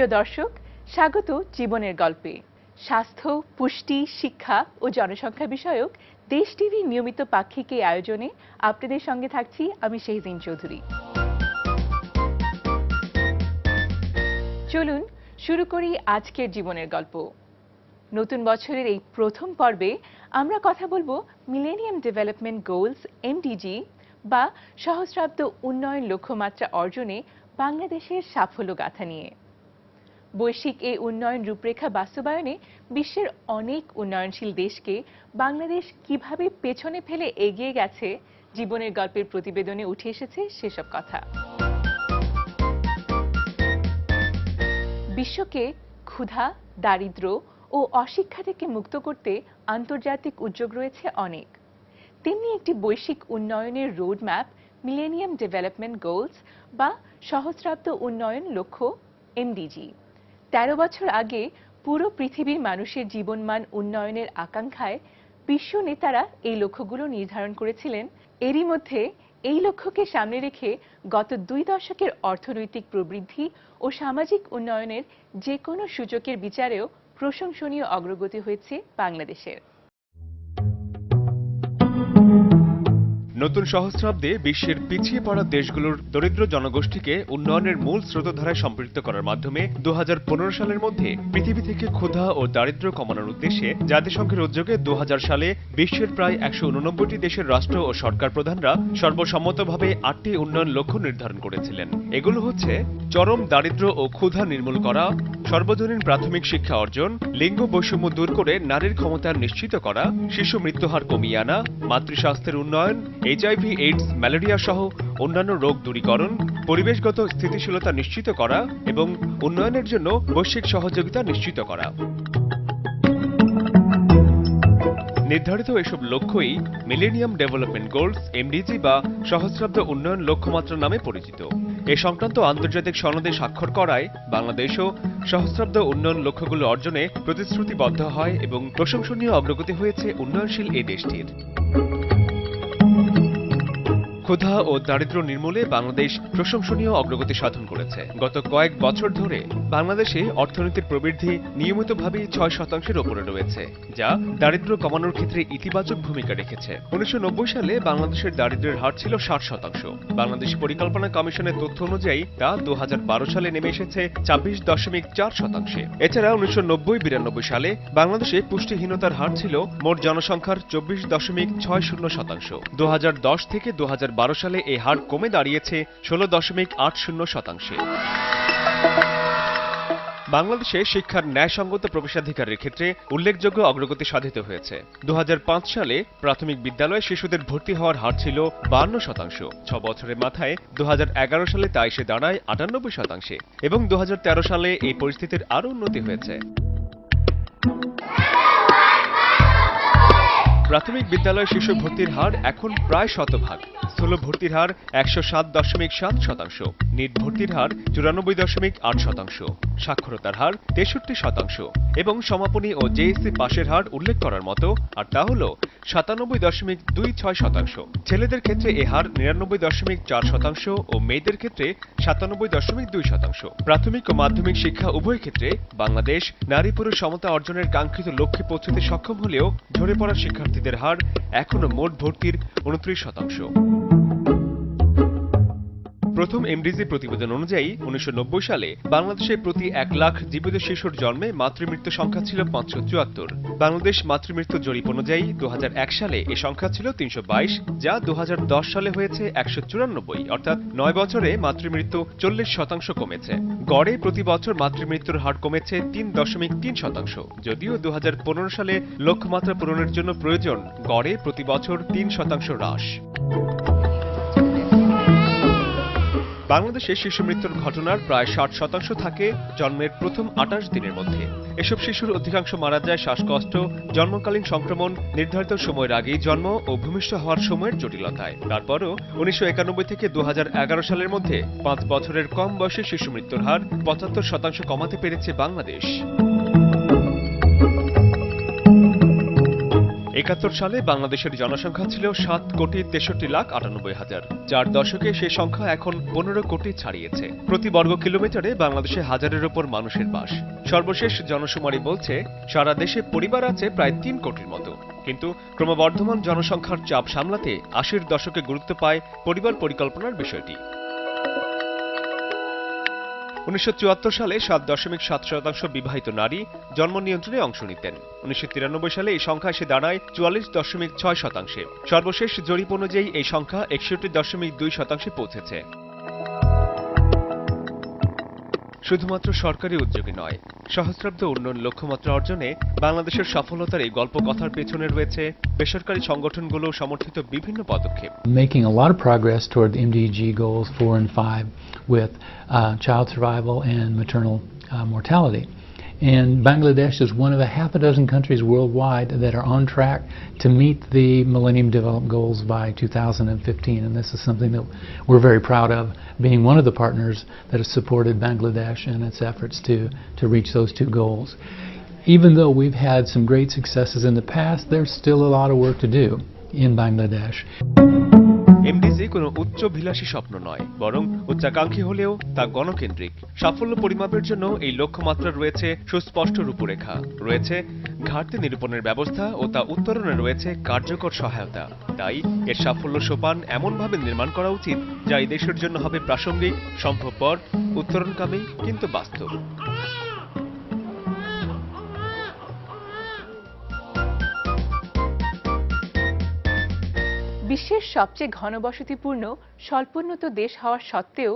প্রিয় দর্শক, স্বাগত জীবনের গল্পে। স্বাস্থ্য, পুষ্টি, শিক্ষা ও জনসংখ্যা বিষয়ক দেশ টিভি নিয়মিত পাক্ষিক এই আয়োজনে আপনাদের সঙ্গে থাকছি আমি শেহজিন চৌধুরী। চলুন শুরু করি আজকের জীবনের গল্প। নতুন বছরের এই প্রথম পর্বে আমরা কথা বলবো মিলেনিয়াম ডেভেলপমেন্ট গোলস এমডিজি বা সহস্রাব্দ উন্নয়ন লক্ষ্যমাত্রা অর্জনে বাংলাদেশের সাফল্যগাথা নিয়ে। বৈশ্বিক এই উন্নয়ন রূপরেখা বাস্তবায়নে বিশ্বের অনেক উন্নয়নশীল দেশকে বাংলাদেশ কিভাবে পেছনে ফেলে এগিয়ে গেছে, জীবনের গল্পের প্রতিবেদনে উঠে এসেছে সেসব কথা। বিশ্বকে ক্ষুধা, দারিদ্র্য ও অশিক্ষা থেকে মুক্ত করতে আন্তর্জাতিক উদ্যোগ রয়েছে অনেক। তেমনি একটি বৈশ্বিক উন্নয়নের রোডম্যাপ মিলেনিয়াম ডেভেলপমেন্ট গোলস বা সহস্রাব্দ উন্নয়ন লক্ষ্য এমডিজি। ১৩ বছর আগে পুরো পৃথিবীর মানুষের জীবনমান উন্নয়নের আকাঙ্ক্ষায় বিশ্ব নেতারা এই লক্ষ্যগুলো নির্ধারণ করেছিলেন। এরই মধ্যে এই লক্ষ্যকে সামনে রেখে গত ২ দশকের অর্থনৈতিক প্রবৃদ্ধি ও সামাজিক উন্নয়নের যে কোনো সূচকের বিচারেও প্রশংসনীয় অগ্রগতি হয়েছে বাংলাদেশের। নতুন সহস্রাব্দে বিশ্বের পিছিয়ে পড়া দেশগুলোর দরিদ্র জনগোষ্ঠীকে উন্নয়নের মূল স্রোতধারায় সম্পৃক্ত করার মাধ্যমে ২০১৫ সালের মধ্যে পৃথিবী থেকে ক্ষুধা ও দারিদ্র্য কমানোর উদ্দেশ্যে জাতিসংঘের উদ্যোগে ২০০০ সালে বিশ্বের প্রায় ১৮৯টি দেশের রাষ্ট্র ও সরকার প্রধানরা সর্বসম্মতভাবে ৮টি উন্নয়ন লক্ষ্য নির্ধারণ করেছিলেন। এগুলো হচ্ছে চরম দারিদ্র্য ও ক্ষুধা নির্মূল করা, সর্বজনীন প্রাথমিক শিক্ষা অর্জন, লিঙ্গ বৈষম্য দূর করে নারীর ক্ষমতা নিশ্চিত করা, শিশু মৃত্যুহার কমিয়ে আনা, মাতৃস্বাস্থ্যের উন্নয়ন, HIV, এইডস, ম্যালেরিয়া সহ অন্যান্য রোগ দূরীকরণ, পরিবেশগত স্থিতিশীলতা নিশ্চিত করা এবং উন্নয়নের জন্য বৈশ্বিক সহযোগিতা নিশ্চিত করা। নির্ধারিত এসব লক্ষ্যই মিলেনিয়াম ডেভেলপমেন্ট গোলস এমডিজি বা সহস্রাব্দ উন্নয়ন লক্ষ্যমাত্রা নামে পরিচিত। এ সংক্রান্ত আন্তর্জাতিক সনদে স্বাক্ষর করায় বাংলাদেশও সহস্রাব্দ উন্নয়ন লক্ষ্যগুলো অর্জনে প্রতিশ্রুতিবদ্ধ হয় এবং প্রশংসনীয় অগ্রগতি হয়েছে উন্নয়নশীল এই দেশটির। ক্ষুধা ও দারিদ্র্য নির্মূলে বাংলাদেশ প্রশংসনীয় অগ্রগতি সাধন করেছে। গত কয়েক বছর ধরে বাংলাদেশে অর্থনীতির প্রবৃদ্ধি নিয়মিতভাবেই ৬% ওপরে রয়েছে, যা দারিদ্র্য কমানোর ক্ষেত্রে ইতিবাচক ভূমিকা রেখেছে। ১৯৯০ সালে বাংলাদেশের দারিদ্র্যের হার ছিল ৬০%। বাংলাদেশ পরিকল্পনা কমিশনের তথ্য অনুযায়ী তা ২০১২ সালে নেমে এসেছে ২৬.৪%। এছাড়া ১৯৯০-৯২ সালে বাংলাদেশে পুষ্টিহীনতার হার ছিল মোট জনসংখ্যার ২৪.৬০%। ২০১০ থেকে ২০১২ সালে এই হার কমে দাঁড়িয়েছে ১৬.৮০%। বাংলাদেশে শিক্ষার ন্যায়সঙ্গত প্রবেশাধিকারের ক্ষেত্রে উল্লেখযোগ্য অগ্রগতি সাধিত হয়েছে। ২০০৫ সালে প্রাথমিক বিদ্যালয়ে শিশুদের ভর্তি হওয়ার হার ছিল ৫২%। ৬ বছরের মাথায় ২০১১ সালে তা এসে দাঁড়ায় ৯৮% এবং ২০১৩ সালে এই পরিস্থিতির আরও উন্নতি হয়েছে। প্রাথমিক বিদ্যালয়ে শিশু ভর্তির হার এখন প্রায় ১০০%। স্থূল ভর্তির হার ১০৭.৭%, নিট ভর্তির হার ৯৪.৮%, সাক্ষরতার হার ৬৩% এবং সমাপনী ও জেএসসি পাশের হার উল্লেখ করার মতো, আর তা হল ৯৭.২৬%। ছেলেদের ক্ষেত্রে এ হার ৯৯.৪% ও মেয়েদের ক্ষেত্রে ৯৭.২%। প্রাথমিক ও মাধ্যমিক শিক্ষা উভয় ক্ষেত্রে বাংলাদেশ নারী পুরুষ সমতা অর্জনের কাঙ্ক্ষিত লক্ষ্যে পৌঁছতে সক্ষম হলেও ঝরে পড়া শিক্ষার্থীদের হার এখনো মোট ভর্তির ২৯%। প্রথম এমডিজি প্রতিবেদন অনুযায়ী ১৯৯০ সালে বাংলাদেশে প্রতি ১ লাখ জীবিত শিশুর জন্মে মাতৃমৃত্যু সংখ্যা ছিল ৫৭৪। বাংলাদেশ মাতৃমৃত্যু জরিপ অনুযায়ী ২০০১ সালে এ সংখ্যা ছিল ৩২২, যা ২০১০ সালে হয়েছে ১৯৪, অর্থাৎ ৯ বছরে মাতৃমৃত্যু ৪০% কমেছে। গড়ে প্রতি বছর মাতৃমৃত্যুর হার কমেছে ৩.৩%, যদিও ২০১৫ সালে লক্ষ্যমাত্রা পূরণের জন্য প্রয়োজন গড়ে প্রতি বছর ৩% হ্রাস। বাংলাদেশে শিশু মৃত্যুর ঘটনার প্রায় ৬০% থাকে জন্মের প্রথম ২৮ দিনের মধ্যে। এসব শিশুর অধিকাংশ মারা যায় শ্বাসকষ্ট, জন্মকালীন সংক্রমণ, নির্ধারিত সময়ের আগেই জন্ম ও ভূমিষ্ঠ হওয়ার সময়ের জটিলতায়। তারপরও ১৯৯১ থেকে ২০১১ সালের মধ্যে ৫ বছরের কম বয়সী শিশু মৃত্যুর হার ৭৫% কমাতে পেরেছে বাংলাদেশ। 1971 সালে বাংলাদেশের জনসংখ্যা ছিল 7,63,98,000। 4 দশকে সে সংখ্যা এখন 15 কোটি ছাড়িয়েছে। প্রতি বর্গ কিলোমিটারে বাংলাদেশে হাজারের উপর মানুষের বাস। সর্বশেষ জনশুমারি বলছে সারা দেশে পরিবার আছে প্রায় 3 কোটির মতো। কিন্তু ক্রমবর্ধমান জনসংখ্যার চাপ সামলাতে 80-র দশকে গুরুত্ব পায় পরিবার পরিকল্পনার বিষয়টি। 1974 সালে 7.7% বিবাহিত নারী জন্ম নিয়ন্ত্রণে অংশ নিতেন। 1993 সালে এই সংখ্যা এসে দাঁড়ায় 44.6%। সর্বশেষ জরিপ অনুযায়ী এই সংখ্যা 61.2% পৌঁছেছে। শুধুমাত্র সরকারি উদ্যোগে নয়, সহস্রাব্দ উন্নয়ন লক্ষ্যমাত্রা অর্জনে বাংলাদেশের সফলতার এই গল্প কথার পেছনে রয়েছে বেসরকারি সংগঠনগুলো সমর্থিত বিভিন্ন পদক্ষেপ। Making a lot of progress toward the MDG goals 4 and 5 with child survival and maternal mortality. And Bangladesh is one of a half a dozen countries worldwide that are on track to meet the Millennium Development Goals by 2015. And this is something that we're very proud of, being one of the partners that has supported Bangladesh in its efforts to reach those two goals. Even though we've had some great successes in the past, there's still a lot of work to do in Bangladesh. MDG কোনো উচ্চভিলাষী স্বপ্ন নয়, বরং উচ্চাকাঙ্ক্ষী হলেও তা গণকেন্দ্রিক। সাফল্য পরিমাপের জন্য এই লক্ষ্যমাত্রা রয়েছে সুস্পষ্ট রূপরেখা, রয়েছে ঘাটতি নিরূপণের ব্যবস্থা ও তা উত্তরণে রয়েছে কার্যকর সহায়তা। তাই এর সাফল্য সোপান এমনভাবে নির্মাণ করা উচিত যা এই দেশের জন্য হবে প্রাসঙ্গিক, সম্ভবপর, উত্তরণকামী কিন্তু বাস্তব। বিশ্বের সবচেয়ে ঘনবসতিপূর্ণ স্বল্পোন্নত দেশ হওয়া সত্ত্বেও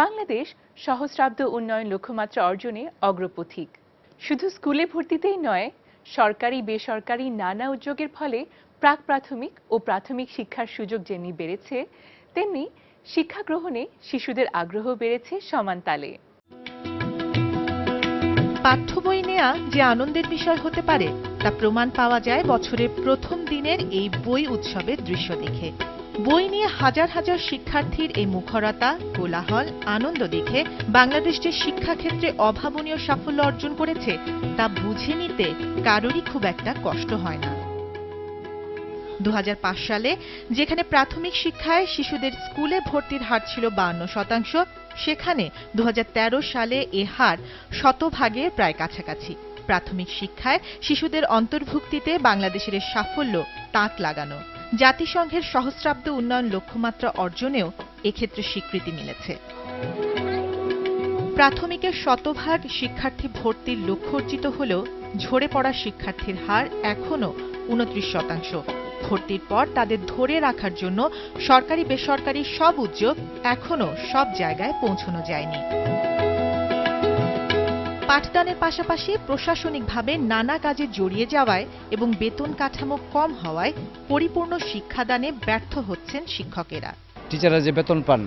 বাংলাদেশ সহস্রাব্দ উন্নয়ন লক্ষ্যমাত্রা অর্জনে অগ্রপথিক। শুধু স্কুলে ভর্তিতেই নয়, সরকারি বেসরকারি নানা উদ্যোগের ফলে প্রাক প্রাথমিক ও প্রাথমিক শিক্ষার সুযোগ যেমনি বেড়েছে, তেমনি শিক্ষা গ্রহণে শিশুদের আগ্রহ বেড়েছে সমান তালে। পাঠ্য বই নেওয়া যে আনন্দের বিষয় হতে পারে তা প্রমাণ পাওয়া যায় বছরের প্রথম দিনের এই বই উৎসবের দৃশ্য দেখে। বই নিয়ে হাজার হাজার শিক্ষার্থীর এই মুখরতা, কোলাহল, আনন্দ দেখে বাংলাদেশ যে শিক্ষাক্ষেত্রে অভাবনীয় সাফল্য অর্জন করেছে তা বুঝে নিতে কারোরই খুব একটা কষ্ট হয় না। 2005 সালে যেখানে প্রাথমিক শিক্ষায় শিশুদের স্কুলে ভর্তির হার ছিল 52%, সেখানে 2013 সালে এ হার শতভাগের প্রায় কাছাকাছি। প্রাথমিক শিক্ষায় শিশুদের অন্তর্ভুক্তিতে বাংলাদেশের সাফল্য তাক লাগানো। জাতিসংঘের সহস্রাব্দ উন্নয়ন লক্ষ্যমাত্রা অর্জনেও এক্ষেত্রে স্বীকৃতি মিলেছে। প্রাথমিকের শতভাগ শিক্ষার্থী ভর্তির লক্ষ্য অর্জিত হলেও ঝরে পড়া শিক্ষার্থীর হার এখনো 29%। ভর্তির পর তাদের ধরে রাখার জন্য সরকারি বেসরকারি সব উদ্যোগ এখনো সব জায়গায় পৌঁছানো যায়নি। পাঠদানের পাশাপাশি প্রশাসনিকভাবে নানা কাজে জড়িয়ে যাওয়ায় এবং বেতন কাঠামো কম হওয়ায় পরিপূর্ণ শিক্ষাদানে ব্যর্থ হচ্ছেন শিক্ষকেরা। টিচাররা যে বেতন পান,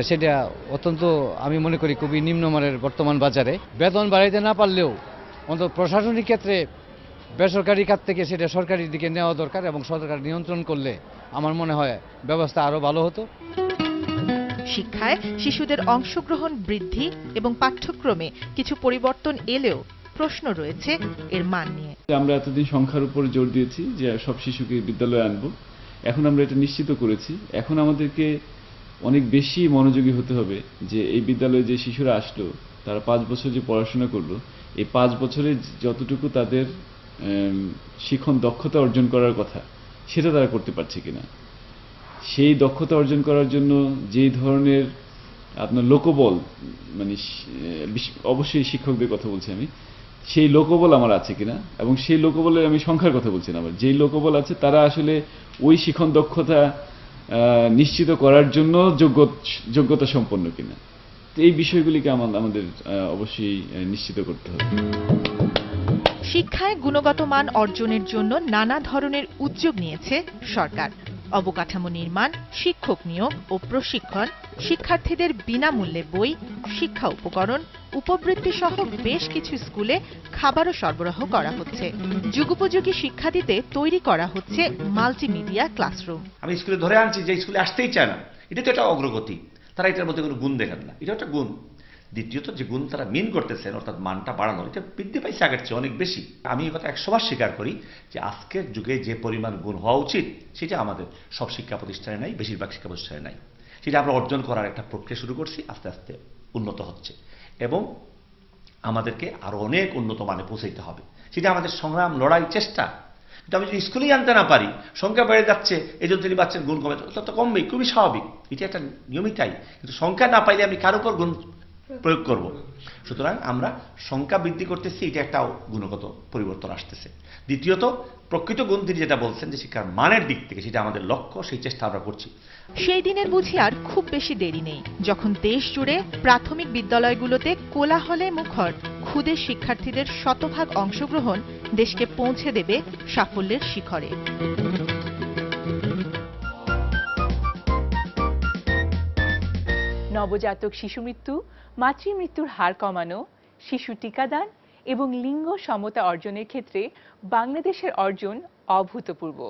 সেটা অত্যন্ত আমি মনে করি খুবই নিম্নমানের বর্তমান বাজারে। বেতন বাড়াইতে না পারলেও অন্তত প্রশাসনিক ক্ষেত্রে বেসরকারি খাত থেকে সেটা সরকারি দিকে নেওয়া দরকার এবং সরকার নিয়ন্ত্রণ করলে আমার মনে হয় ব্যবস্থা আরো ভালো হতো। শিক্ষায় শিশুদের অংশগ্রহণ বৃদ্ধি এবং পাঠ্যক্রমে কিছু পরিবর্তন এলেও প্রশ্ন রয়েছে এর মান নিয়ে। আমরা এতদিন সংখ্যার উপর জোর দিয়েছি যে সব শিশুকে বিদ্যালয়ে আনবো, এখন আমরা এটা নিশ্চিত করেছি। এখন আমাদেরকে অনেক বেশি মনোযোগী হতে হবে যে এই বিদ্যালয়ে যে শিশুরা আসলো তারা 5 বছর যে পড়াশোনা করলো, এই 5 বছরে যতটুকু তাদের শিক্ষণ দক্ষতা অর্জন করার কথা সেটা তারা করতে পারছে কিনা। সেই দক্ষতা অর্জন করার জন্য যে ধরনের আপনার লোকবল, মানে অবশ্যই শিক্ষকদের কথা বলছি আমি, সেই লোকবল আমার আছে কিনা, এবং সেই লোকবলের আমি সংখ্যার কথা বলছি না, আবার যেই লোকবল আছে তারা আসলে ওই শিক্ষণ দক্ষতা নিশ্চিত করার জন্য যোগ্যতা সম্পন্ন কিনা। তো এই বিষয়গুলিকে আমাদের অবশ্যই নিশ্চিত করতে হবে। শিক্ষায় গুণগত মান অর্জনের জন্য নানা ধরনের উদ্যোগ নিয়েছে সরকার। অবকাঠামো নির্মাণ, শিক্ষক নিয়োগ ও প্রশিক্ষণ, শিক্ষার্থীদের বিনামূল্যে বই, শিক্ষা উপকরণ, উপবৃত্তি সহ বেশ কিছু স্কুলে খাবারও সরবরাহ করা হচ্ছে। যুগোপযোগী শিক্ষা দিতে তৈরি করা হচ্ছে মাল্টিমিডিয়া ক্লাসরুম। আমি স্কুলে ধরে আনছি যে স্কুলে আসতেই চায় না, এটা তো একটা অগ্রগতি। তারা এটার মধ্যে কোনো গুণ দেখেন না, এটা একটা গুণ দ্বিতীয়ত যে গুণ তারা মিন করতেছেন অর্থাৎ মানটা বাড়ানো, এটা বৃদ্ধি পাইছে আগের চেয়ে অনেক বেশি। আমি এই কথা 100বার স্বীকার করি যে আজকের যুগে যে পরিমাণ গুণ হওয়া উচিত সেটা আমাদের সব শিক্ষা প্রতিষ্ঠানে নাই, বেশিরভাগ শিক্ষা প্রতিষ্ঠানে নাই। সেটা আমরা অর্জন করার একটা প্রক্রিয়া শুরু করছি, আস্তে আস্তে উন্নত হচ্ছে এবং আমাদেরকে আরো অনেক উন্নত মানে পৌঁছাইতে হবে। সেটা আমাদের সংগ্রাম, লড়াই, চেষ্টা। কিন্তু আমি যদি স্কুলেই আনতে না পারি, সংখ্যা বেড়ে যাচ্ছে, এই জন্য তিনি বাচ্চার গুণ কমে, তত কমবেই, খুবই স্বাভাবিক, এটা একটা নিয়মিত তাই। কিন্তু সংখ্যা না পাইলে আমি কার উপর গুণ প্রয়োগ করব? সুতরাং আমরা সংখ্যা বৃদ্ধি করতেছি, এটা একটা গুণগত পরিবর্তন আসতেছে। দ্বিতীয়ত প্রকৃত গুণ তিনি যেটা বলছেন যে শিক্ষার মানের দিক থেকে সেটা আমাদের লক্ষ্য, সেই চেষ্টা আমরা করছি। সেই দিনের বুঝি আর খুব বেশি দেরি নেই যখন দেশ জুড়ে প্রাথমিক বিদ্যালয়গুলোতে কোলাহলে মুখর ক্ষুদে শিক্ষার্থীদের শতভাগ অংশগ্রহণ দেশকে পৌঁছে দেবে সাফল্যের শিখরে। নবজাতক শিশু মৃত্যু, মাতৃমৃত্যুর হার কমানো, শিশু টিকাদান এবং লিঙ্গ সমতা অর্জনের ক্ষেত্রে বাংলাদেশের অর্জন অভূতপূর্ব।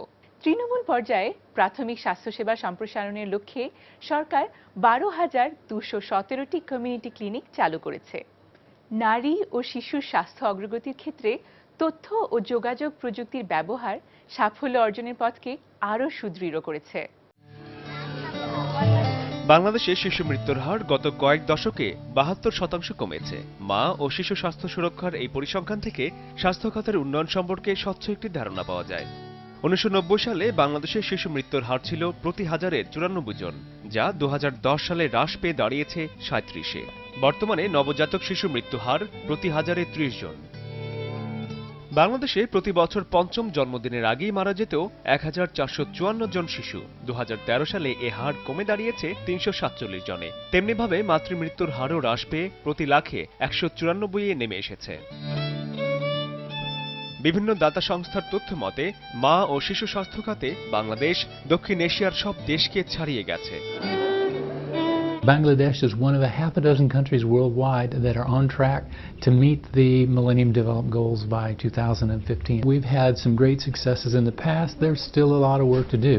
তৃণমূল পর্যায়ে প্রাথমিক স্বাস্থ্যসেবা সম্প্রসারণের লক্ষ্যে সরকার 12,217টি কমিউনিটি ক্লিনিক চালু করেছে। নারী ও শিশুর স্বাস্থ্য অগ্রগতির ক্ষেত্রে তথ্য ও যোগাযোগ প্রযুক্তির ব্যবহার সাফল্য অর্জনের পথকে আরও সুদৃঢ় করেছে। বাংলাদেশে শিশু মৃত্যুর হার গত কয়েক দশকে 72% কমেছে। মা ও শিশু স্বাস্থ্য সুরক্ষার এই পরিসংখ্যান থেকে স্বাস্থ্য খাতের উন্নয়ন সম্পর্কে স্বচ্ছ একটি ধারণা পাওয়া যায়। 1990 সালে বাংলাদেশের শিশু মৃত্যুর হার ছিল প্রতি হাজারে 94 জন, যা 2010 সালে হ্রাস পেয়ে দাঁড়িয়েছে 37-এ। বর্তমানে নবজাতক শিশু মৃত্যু হার প্রতি হাজারে 30 জন। বাংলাদেশে প্রতি বছর পঞ্চম জন্মদিনের আগেই মারা যেত 1454 জন শিশু। 2013 সালে এ হার কমে দাঁড়িয়েছে 347 জনে। তেমনিভাবে মাতৃমৃত্যুর হারও হ্রাস পেয়ে প্রতি লাখে 194-এ নেমে এসেছে। বিভিন্ন দাতা সংস্থার তথ্য মতে মা ও শিশু স্বাস্থ্য খাতে বাংলাদেশ দক্ষিণ এশিয়ার সব দেশকে ছাড়িয়ে গেছে। Bangladesh is one of a half a dozen countries worldwide that are on track to meet the Millennium Development Goals by 2015. We've had some great successes in the past. There's still a lot of work to do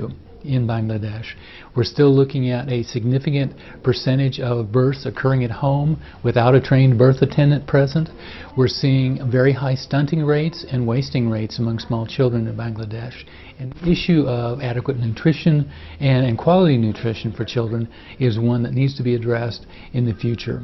in Bangladesh. We're still looking at a significant percentage of births occurring at home without a trained birth attendant present. We're seeing very high stunting rates and wasting rates among small children in Bangladesh. An issue of adequate nutrition and quality nutrition for children is one that needs to be addressed in the future.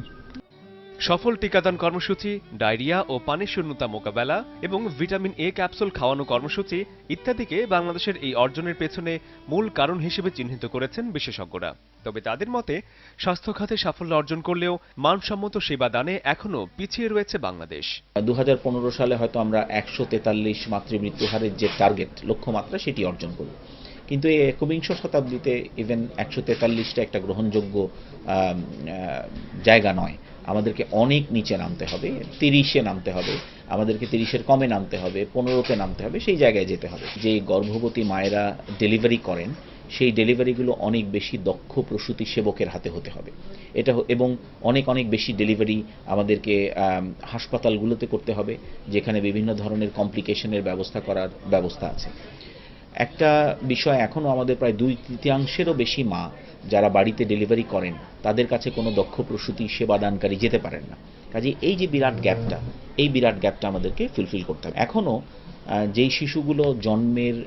সফল টিকাদান কর্মসূচি, diarrhoea ও পানি শূন্যতা মোকাবেলা এবং vitamin A capsule খাওয়ানো কর্মসূচি ইত্যাদিকে বাংলাদেশের এই অর্জনের পেছনে মূল কারণ হিসেবে চিহ্নিত করেছেন বিশেষজ্ঞরা। তবে তাদের মতে স্বাস্থ্য খাতে সাফল্য অর্জন করলেও মানসম্মত সেবা দানে এখনও পিছিয়ে রয়েছে বাংলাদেশ। 2015 সালে হয়তো আমরা 143 মাতৃমৃত্যু হারের যে টার্গেট, লক্ষ্যমাত্রা, সেটি অর্জন করব। কিন্তু এই একবিংশ শতাব্দীতে ইভেন 143টা একটা গ্রহণযোগ্য জায়গা নয়। আমাদেরকে অনেক নিচে নামতে হবে, 30-এ নামতে হবে, আমাদেরকে 30-এর কমে নামতে হবে, 15-তে নামতে হবে, সেই জায়গায় যেতে হবে। যে গর্ভবতী মায়েরা ডেলিভারি করেন সেই ডেলিভারিগুলো অনেক বেশি দক্ষ প্রসূতি সেবকের হাতে হতে হবে। এটা এবং অনেক অনেক বেশি ডেলিভারি আমাদেরকে হাসপাতালগুলোতে করতে হবে, যেখানে বিভিন্ন ধরনের কমপ্লিকেশনের ব্যবস্থা আছে। একটা বিষয়, এখনও আমাদের প্রায় 2/3 বেশি মা যারা বাড়িতে ডেলিভারি করেন তাদের কাছে কোনো দক্ষ প্রসূতি সেবাদানকারী যেতে পারেন না। কাজে এই যে বিরাট গ্যাপটা আমাদেরকে ফুলফিল করতে হবে। এখনও যেই শিশুগুলো জন্মের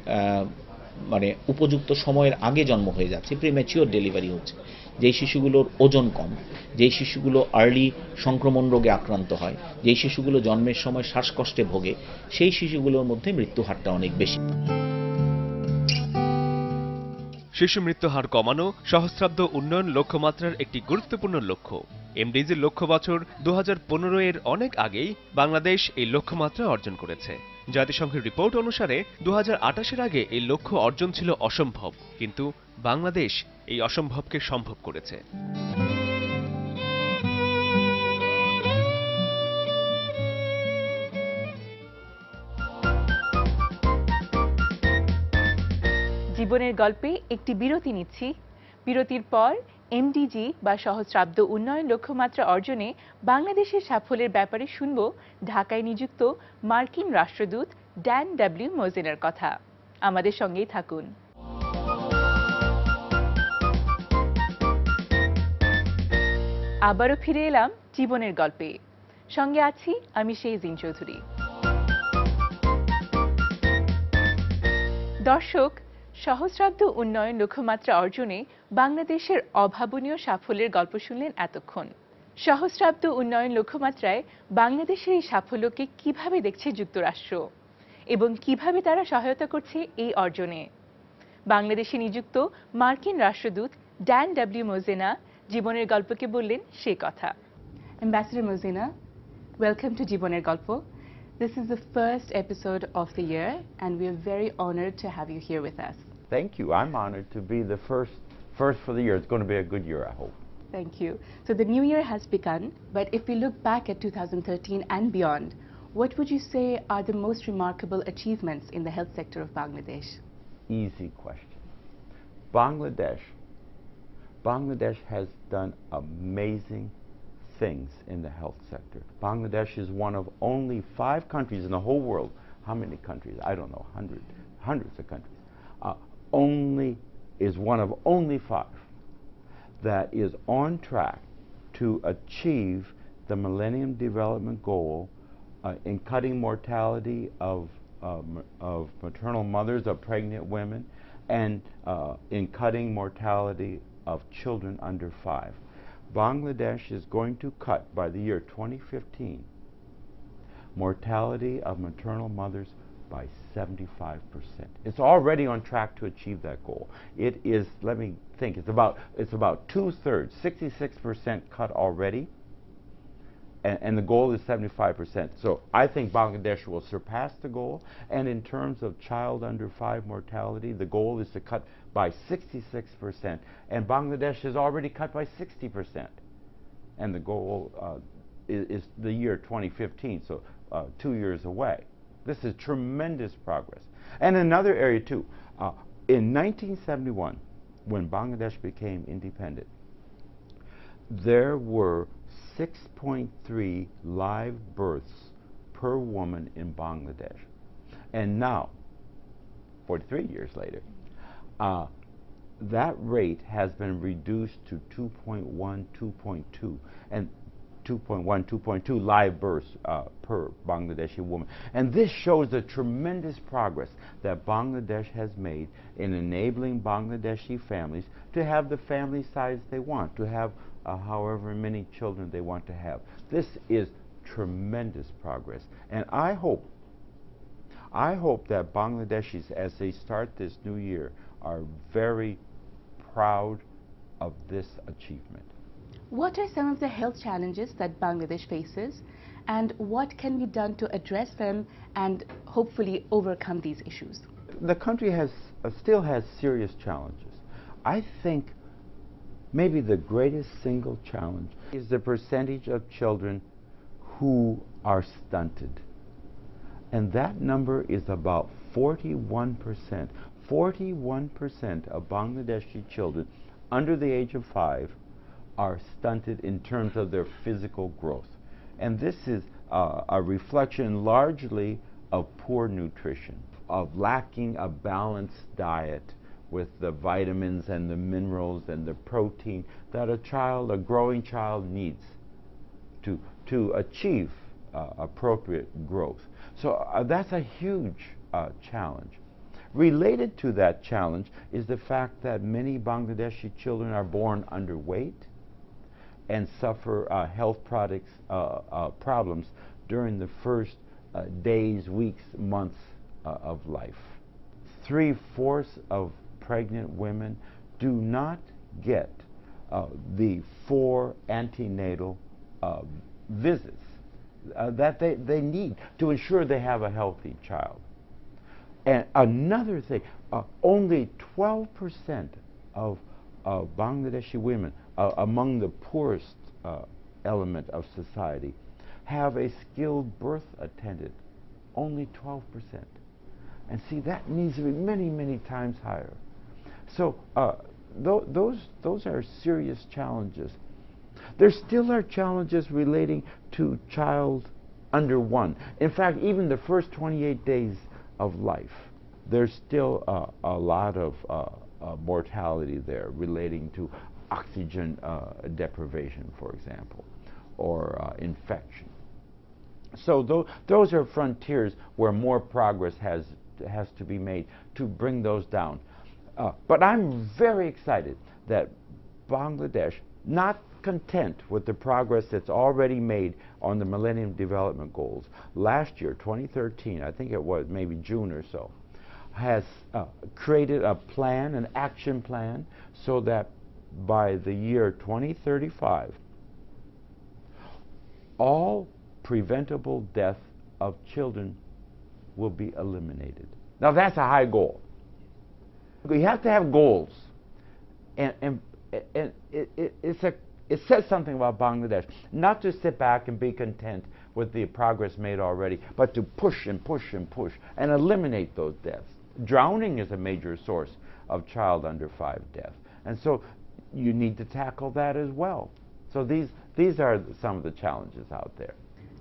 মানে উপযুক্ত সময়ের আগে জন্ম হয়ে যাচ্ছে, প্রিম্যাচিওর ডেলিভারি হচ্ছে, যেই শিশুগুলোর ওজন কম, যেই শিশুগুলো আর্লি সংক্রমণ রোগে আক্রান্ত হয়, যেই শিশুগুলো জন্মের সময় শ্বাসকষ্টে ভোগে, সেই শিশুগুলোর মধ্যে মৃত্যু হারটা অনেক বেশি। শিশু মৃত্যু হার কমানো সহস্রাব্দ উন্নয়ন লক্ষ্যমাত্রার একটি গুরুত্বপূর্ণ লক্ষ্য। এমডিজির লক্ষ্য বছর 2015 অনেক আগেই বাংলাদেশ এই লক্ষ্যমাত্রা অর্জন করেছে। জাতিসংঘের রিপোর্ট অনুসারে 2028-এর আগে এই লক্ষ্য অর্জন ছিল অসম্ভব, কিন্তু বাংলাদেশ এই অসম্ভবকে সম্ভব করেছে। জীবনের গল্পে একটি বিরতি নিচ্ছি। বিরতির পর এমডিজি বা সহস্রাব্দ উন্নয়ন লক্ষ্যমাত্রা অর্জনে বাংলাদেশের সাফল্যের ব্যাপারে শুনব ঢাকায় নিযুক্ত মার্কিন রাষ্ট্রদূত ড্যান ডব্লিউ মোজেনার কথা। আমাদের সঙ্গেই থাকুন। আবারও ফিরে এলাম জীবনের গল্পে। সঙ্গে আছি আমি শেহজিন চৌধুরী। দর্শক, সহস্রাব্দ উন্নয়ন লক্ষ্যমাত্রা অর্জনে বাংলাদেশের অভাবনীয় সাফল্যের গল্প শুনলেন এতক্ষণ। সহস্রাব্দ উন্নয়ন লক্ষ্যমাত্রায় বাংলাদেশের এই সাফল্যকে কিভাবে দেখছে যুক্তরাষ্ট্র এবং কিভাবে তারা সহায়তা করছে এই অর্জনে। বাংলাদেশে নিযুক্ত মার্কিন রাষ্ট্রদূত ড্যান ডব্লিউ মোজেনা জীবনের গল্পকে বললেন সে কথা। Ambassador Mozena, welcome to Jiboner Golpo. This is the first episode of the year and we are very honored to have you here with us. Thank you. I'm honored to be the first for the year. It's going to be a good year, I hope. Thank you. So the new year has begun, but if we look back at 2013 and beyond, what would you say are the most remarkable achievements in the health sector of Bangladesh? Easy question. Bangladesh has done amazing things in the health sector. Bangladesh is one of only 5 countries in the whole world. How many countries? I don't know, hundreds of countries. Is one of only 5 that is on track to achieve the Millennium Development Goal in cutting mortality of maternal mothers, of pregnant women, and in cutting mortality of children under 5. Bangladesh is going to cut, by the year 2015, mortality of maternal mothers by 75%. It's already on track to achieve that goal. It is, let me think, it's about 2/3, 66% cut already, and the goal is 75%. So I think Bangladesh will surpass the goal, and in terms of child under 5 mortality, the goal is to cut by 66%, and Bangladesh has already cut by 60%. And the goal is the year 2015, so 2 years away. This is tremendous progress. And another area too, in 1971, when Bangladesh became independent, there were 6.3 live births per woman in Bangladesh. And now, 43 years later, that rate has been reduced to 2.1, 2.2, and 2.1, 2.2 live births per Bangladeshi woman. And this shows the tremendous progress that Bangladesh has made in enabling Bangladeshi families to have the family size they want, to have however many children they want to have. This is tremendous progress. And I hope that Bangladeshis, as they start this new year, are very proud of this achievement. What are some of the health challenges that Bangladesh faces, and what can be done to address them and hopefully overcome these issues? The country still has serious challenges. I think maybe the greatest single challenge is the percentage of children who are stunted. And that number is about 41%. 41% of Bangladeshi children under the age of 5 are stunted in terms of their physical growth. And this is a reflection largely of poor nutrition, of lacking a balanced diet with the vitamins and the minerals and the protein that a growing child needs to achieve appropriate growth. So that's a huge challenge. Related to that challenge is the fact that many Bangladeshi children are born underweight and suffer health problems during the first days, weeks, months of life. 3/4 of pregnant women do not get the 4 antenatal visits that they need to ensure they have a healthy child. And another thing, only 12% of Bangladeshi women, among the poorest element of society, have a skilled birth attendant. Only 12%. And see, that needs to be many, many times higher. So those are serious challenges. There still are challenges relating to child under 1. In fact, even the first 28 days of life, there's still a lot of mortality there relating to oxygen deprivation, for example, infection. So those are frontiers where more progress has to be made to bring those down. But I'm very excited that Bangladesh, not content with the progress that's already made on the Millennium Development Goals, last year, 2013, I think it was maybe June or so, has created a plan, an action plan, so that by the year 2035, all preventable death of children will be eliminated. Now that's a high goal. We have to have goals, and it says something about Bangladesh, not to sit back and be content with the progress made already, but to push and push and push and eliminate those deaths. Drowning is a major source of child under 5 deaths, and so you need to tackle that as well. So these are some of the challenges out there.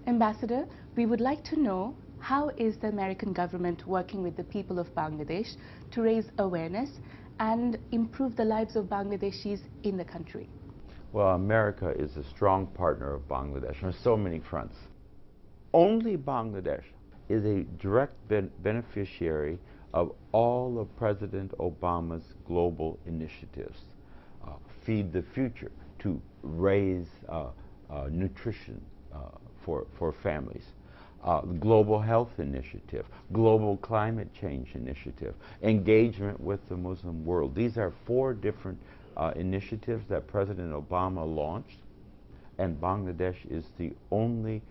Ambassador, we would like to know, how is the American government working with the people of Bangladesh to raise awareness and improve the lives of Bangladeshis in the country? Well, America is a strong partner of Bangladesh on so many fronts. Only Bangladesh is a direct beneficiary of all of President Obama's global initiatives. Feed the Future, to raise nutrition for families. Global Health Initiative, Global Climate Change Initiative, engagement with the Muslim world. These are 4 different initiatives that President Obama launched, and Bangladesh is the only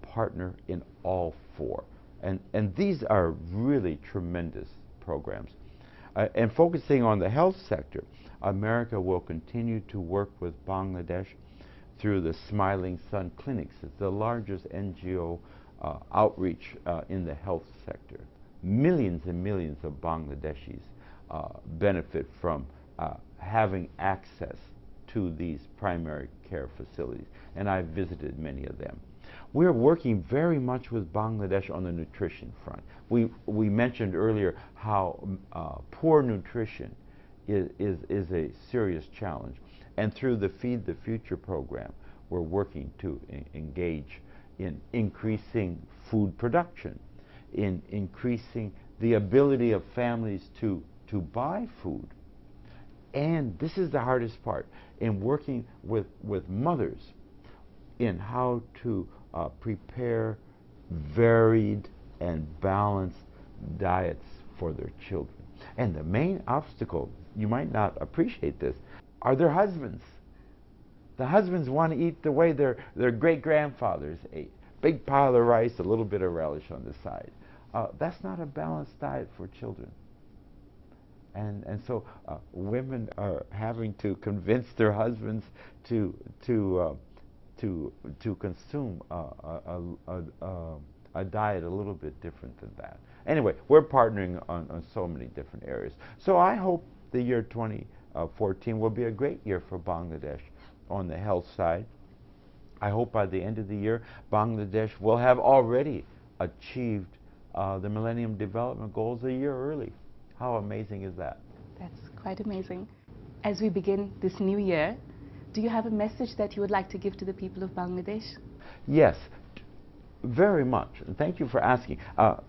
partner in all 4. And these are really tremendous programs. And focusing on the health sector, America will continue to work with Bangladesh through the Smiling Sun Clinics. It's the largest NGO outreach in the health sector. Millions and millions of Bangladeshis benefit from having access to these primary care facilities, and I've visited many of them. We're working very much with Bangladesh on the nutrition front. We mentioned earlier how poor nutrition is a serious challenge, and through the Feed the Future program, we're working to engage in increasing food production, in increasing the ability of families to buy food. And this is the hardest part, in working with mothers in how to prepare varied and balanced diets for their children. And the main obstacle, you might not appreciate this, are their husbands. The husbands want to eat the way their great-grandfathers ate. Big pile of rice, a little bit of relish on the side. That's not a balanced diet for children. And so women are having to convince their husbands to consume a diet a little bit different than that. Anyway, we're partnering on so many different areas. So I hope the year 2014 will be a great year for Bangladesh on the health side. I hope by the end of the year, Bangladesh will have already achieved the Millennium Development Goals a year early. How amazing is that? That's quite amazing. As we begin this new year, do you have a message that you would like to give to the people of Bangladesh? Yes, very much. And thank you for asking.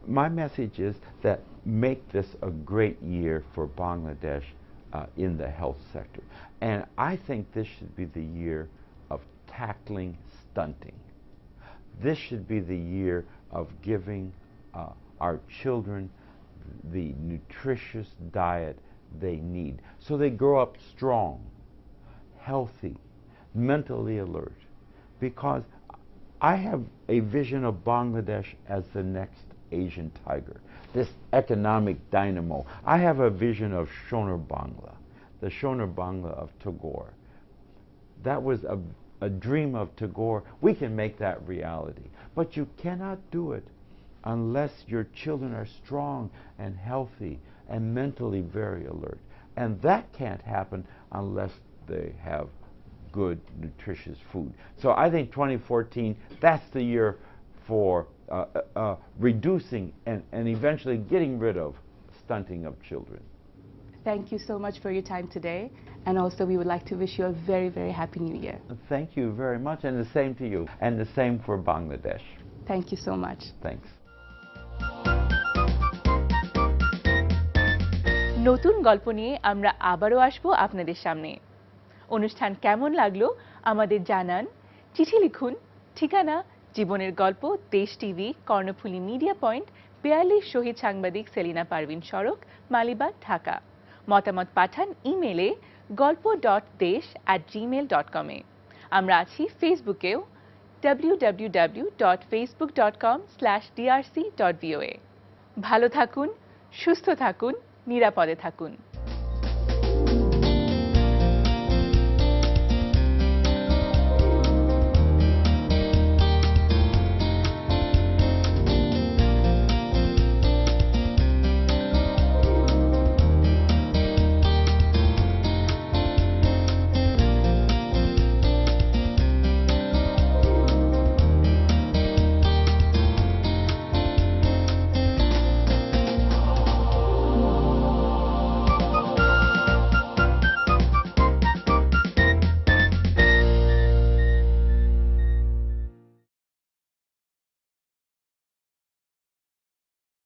My message is that make this a great year for Bangladesh in the health sector. And I think this should be the year of tackling stunting. This should be the year of giving our children the nutritious diet they need, so they grow up strong, healthy, mentally alert. Because I have a vision of Bangladesh as the next Asian tiger, this economic dynamo. I have a vision of Shoner Bangla, the Shoner Bangla of Tagore. That was a dream of Tagore. We can make that reality. But you cannot do it unless your children are strong and healthy and mentally very alert. And that can't happen unless they have good, nutritious food. So I think 2014, that's the year for reducing and eventually getting rid of stunting of children. Thank you so much for your time today. And also, we would like to wish you a very, very happy New Year. Thank you very much, and the same to you, and the same for Bangladesh. Thank you so much. Thanks. নতুন গল্প নিয়ে আমরা আবারও আসবো আপনাদের সামনে। অনুষ্ঠান কেমন লাগলো আমাদের জানান, চিঠি লিখুন। ঠিকানা জীবনের গল্প, দেশ টিভি, কর্ণফুলী মিডিয়া পয়েন্ট, 42 শহীদ সাংবাদিক সেলিনা পারভিন সড়ক, মালিবাগ, ঢাকা। মতামত পাঠান ইমেলে golpo.desh@gmail.com এ। আমরা আছি ফেসবুকেও www.facebook.com/drc.voa। ভালো থাকুন, সুস্থ থাকুন, নিরাপদে থাকুন।